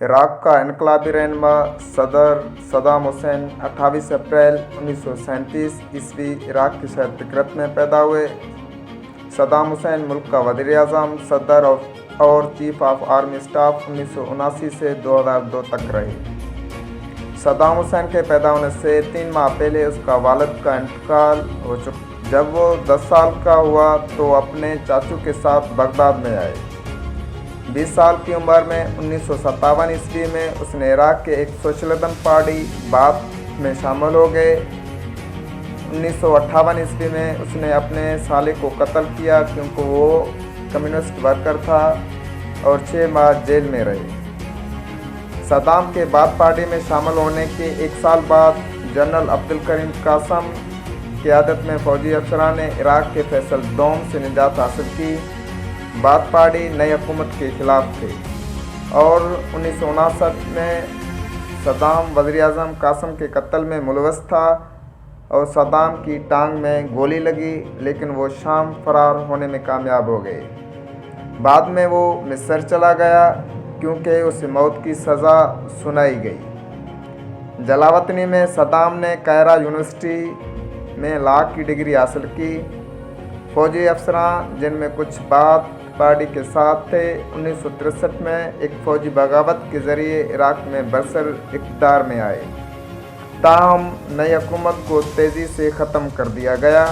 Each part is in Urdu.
عراق کا انقلابی رہنما صدر صدام حسین 28 اپریل 1937 عیسوی عراق کی شہر تکرت میں پیدا ہوئے۔ صدام حسین ملک کا وزیر اعظم، صدر اور چیف آف آرمی اسٹاف 1979 سے 2002 تک رہے۔ صدام حسین کے پیدا ہونے سے 3 ماہ پہلے اس کا والد کا انتقال ہو چکا۔ جب وہ 10 سال کا ہوا تو اپنے چاچو کے ساتھ بغداد میں آئے۔ 20 سال کی عمر میں 1957 عیسوی میں اس نے عراق کے ایک سوشلزم پارٹی باتھ میں شامل ہو گئے۔ 1958 عیسوی میں اس نے اپنے سالے کو قتل کیا کیونکہ وہ کمیونسٹ ورکر تھا اور 6 ماہ جیل میں رہے۔ صدام کے باتھ پارٹی میں شامل ہونے کے 1 سال بعد جنرل عبدالکریم قاسم قیادت میں فوجی افسران نے عراق کے فیصل دوم سے نجات حاصل کی۔ باتھ پارٹی نئی حکومت کے خلاف تھے اور 1959 میں صدام وزیر اعظم قاسم کے قتل میں ملوث تھا اور صدام کی ٹانگ میں گولی لگی، لیکن وہ شام فرار ہونے میں کامیاب ہو گئے۔ بعد میں وہ مصر چلا گیا کیونکہ اسے موت کی سزا سنائی گئی۔ جلاوطنی میں صدام نے قاہرہ یونیورسٹی میں لاء کی ڈگری حاصل کی۔ فوجی افسران جن میں کچھ باتھ پارٹی کے ساتھ تھے 1963 میں ایک فوجی بغاوت کے ذریعے عراق میں برسر اقتدار میں آئے، تاہم نئی حکومت کو تیزی سے ختم کر دیا گیا۔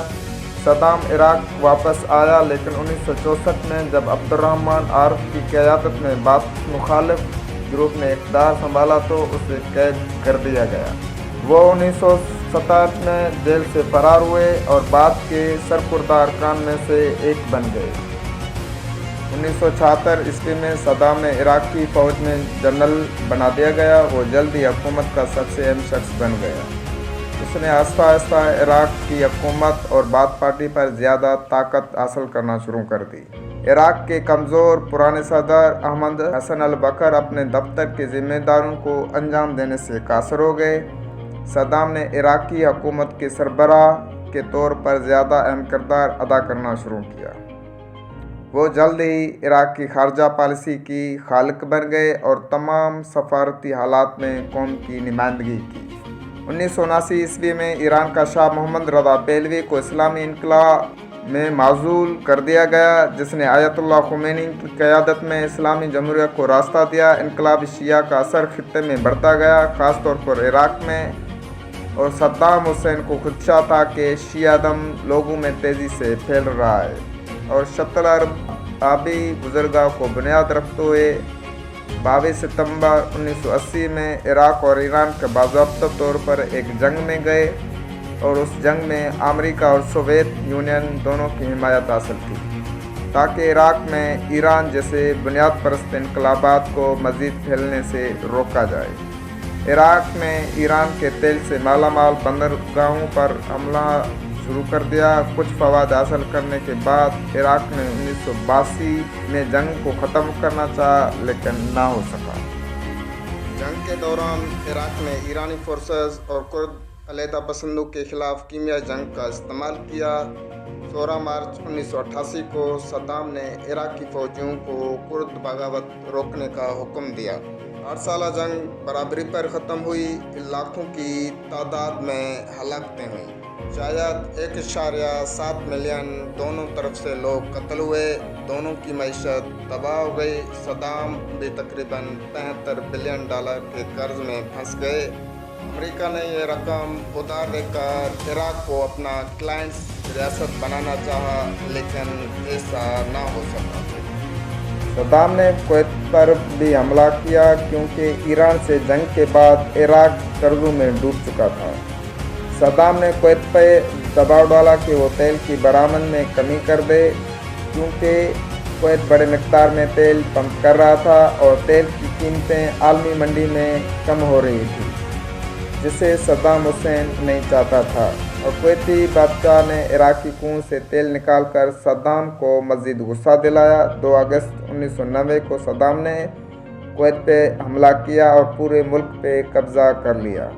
صدام عراق واپس آیا لیکن 1964 میں جب عبدالرحمن عارف کی قیادت میں باتھ مخالف گروپ نے اقتدار سنبھالا تو اسے قید کر دیا گیا۔ وہ 1967 میں جیل سے فرار ہوئے اور باتھ کے سرکردہ ارکان میں سے ایک بن گئے۔ 1976 عیسوی میں صدام نے عراقی فوج میں جنرل بنا دیا گیا۔ وہ جلد ہی حکومت کا سب سے اہم شخص بن گیا۔ اس نے آہستہ آہستہ عراق کی حکومت اور باتھ پارٹی پر زیادہ طاقت حاصل کرنا شروع کر دی۔ عراق کے کمزور پرانے صدر احمد حسن البکر اپنے دفتر کے ذمہ داریوں کو انجام دینے سے قاصر ہو گئے۔ صدام نے عراقی حکومت کے سربراہ کے طور پر زیادہ اہم کردار ادا کرنا شروع کیا۔ وہ جلد ہی عراق کی خارجہ پالیسی کی خالق بن گئے اور تمام سفارتی حالات میں قوم کی نمائندگی کی۔ 1979 عیسوی میں ایران کا شاہ محمد رضا پہلوی کو اسلامی انقلاب میں معزول کر دیا گیا، جس نے آیت اللہ خمینی کی قیادت میں اسلامی جمہوریہ کو راستہ دیا۔ انقلابی شیعہ کا اثر خطے میں بڑھتا گیا، خاص طور پر عراق میں، اور صدام حسین کو خدشہ تھا کہ شیعہ دم لوگوں میں تیزی سے پھیل رہا ہے، اور شتل عرب آبی گزرگاہ کو بنیاد رکھتے ہوئے 22 ستمبر 1980 میں عراق اور ایران کے باضابطہ طور پر ایک جنگ میں گئے اور اس جنگ میں امریکہ اور سوویت یونین دونوں کی حمایت حاصل کی تاکہ عراق میں ایران جیسے بنیاد پرست انقلابات کو مزید پھیلنے سے روکا جائے۔ عراق میں ایران کے تیل سے مالا مال بندرگاہوں پر حملہ شروع کر دیا۔ کچھ فوائد حاصل کرنے کے بعد عراق نے 1982 میں جنگ کو ختم کرنا چاہا لیکن نہ ہو سکا۔ جنگ کے دوران عراق نے ایرانی فورسز اور کرد علیحدہ پسندوں کے خلاف کیمیائی جنگ کا استعمال کیا۔ 16 مارچ 1988 کو صدام نے عراقی فوجیوں کو کرد بغاوت روکنے کا حکم دیا۔ 8 سالہ جنگ برابری پر ختم ہوئی۔ لاکھوں کی تعداد میں ہلاکتیں ہوئیں، شاید 1.7 ملین دونوں طرف سے لوگ قتل ہوئے، دونوں کی معیشت تباہ ہو گئی۔ صدام بھی تقریباً $75 بلین کے قرض میں پھنس گئے۔ امریکہ نے یہ رقم ادھار دے کر عراق کو اپنا کلائنٹ ریاست بنانا چاہا لیکن ایسا نہ ہو سکا۔ صدام نے کویت پر بھی حملہ کیا کیونکہ ایران سے جنگ کے بعد عراق قرضوں میں ڈوب چکا تھا۔ صدام نے کویت پہ دباؤ ڈالا کہ وہ تیل کی برآمد میں کمی کر دے کیونکہ کویت بڑے مقدار میں تیل پمپ کر رہا تھا اور تیل کی قیمتیں عالمی منڈی میں کم ہو رہی تھی، جسے صدام حسین نہیں چاہتا تھا، اور کویتی بادشاہ نے عراقی کنویں سے تیل نکال کر صدام کو مزید غصہ دلایا۔ 2 اگست 1990 کو صدام نے کویت پہ حملہ کیا اور پورے ملک پہ قبضہ کر لیا۔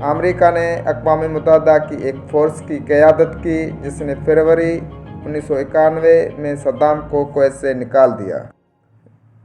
امریکہ نے اقوام متحدہ کی ایک فورس کی قیادت کی جس نے فروری 1991 میں صدام کو کویت سے نکال دیا۔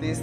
30